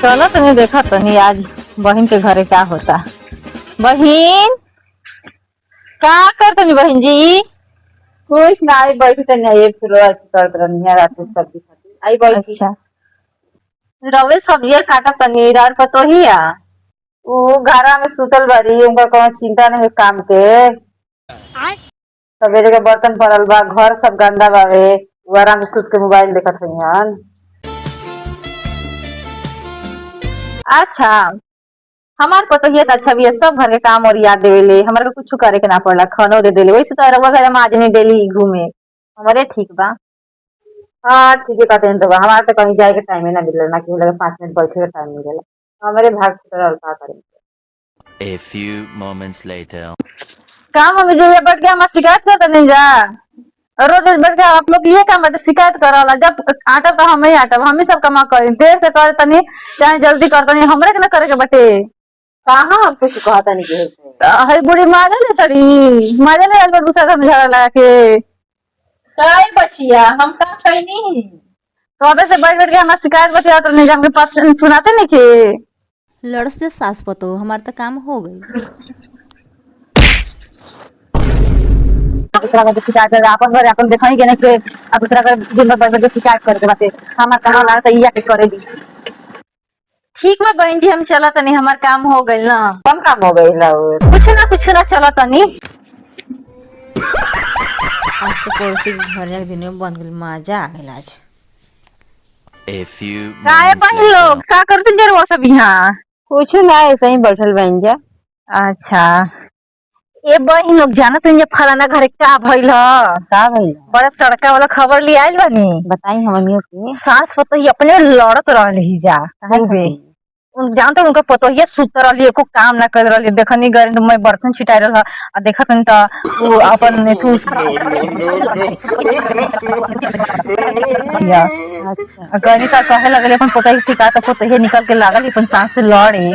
चलो तुम्हें देखा तो नहीं आज बहन के घरे क्या होता। बहन क्या करते नहीं बहन जी? कुछ ना आई बैठी तो नहीं ये फिर करत रहनी है रात में सब्जी खाती आई बैठी। अच्छा रवे सब्जी काटा पनीर और पतो ही आ। वो घरा में सुतल बड़ी उनका कोनो चिंता नहीं है काम के। सवेरे के बर्तन पड़ल बा घर सब गंदा बावे वो आराम से सुत के मोबाइल देखत हन। अच्छा हमार पतो ही तो अच्छा भी है, सब घर के काम और याद देवेले, हमारे को कुछ करे के ना पड़ला, खानो दे देले वैसे तो रवा घर में आज नहीं डेली घूमे हमारे ठीक बा। हाँ ठीक है कहते हैं तो हमारे तो कहीं जाए के टाइम ही ना मिले ना कि लगे 5 मिनट बैठे का टाइम मिलेला हमारे भाग छुटल का करें। A few moments later. काम में जो ये बैठ के हम शिकायत करते नहीं जा। रोज रोज बैठ के आप लोग ये काम बाटे शिकायत करला, जब आटब तो हम ही आटब, हम ही सब काम करी, देर से कर तनी चाहे जल्दी कर तनी हमरे के ना करे के बाटे। कहाँ हम कुछ कहता नहीं के से हई बुढ़ी माजा ले तड़ी माजा ले आल दूसरा घर में झाड़ा लगा के काय बचिया हम का कहनी तो अबे से बैठ बैठ के हमार शिकायत बतिया तो नहीं जाम के पास सुनाते नहीं के लड़ से सास पतो हमार तो काम हो गई। दूसरा का शिकायत कर अपन घर अपन देखई के नहीं के दूसरा का दिन में बैठ बैठ के शिकायत करके बाते हमार कहां लगा तो इया के करे दी। ठीक बा बहन जी हम चला तनी हमार काम हो गइल ना। कम काम हो गई ला कुछ ना चला तनी। आज तो पड़ोसी के घर जाके दिन में बन गई मजा आ गई आज। A few काहे moments बहन लोग later. का करते जर वो सब यहाँ? कुछ ना ऐसे ही बैठल बन जा। अच्छा ए बहन लोग जानत हैं फलाना घरे का भइल ह? का भइल बड़ा सड़का वाला खबर ले आइल बानी। बताई हमनियो के सास पतो ही अपने लड़त रहली जा खूबे। उन जानते उनका पतो ही सुत रहली, एको काम ना कर रहली, देखनी गरी तो मैं बर्तन छिटाई रहल आ देखत न त वो अपन नेथु या अच्छा गनी त कहे लगले अपन पतो ही शिकायत पतो ही निकल के लागल अपन सास से लड़ी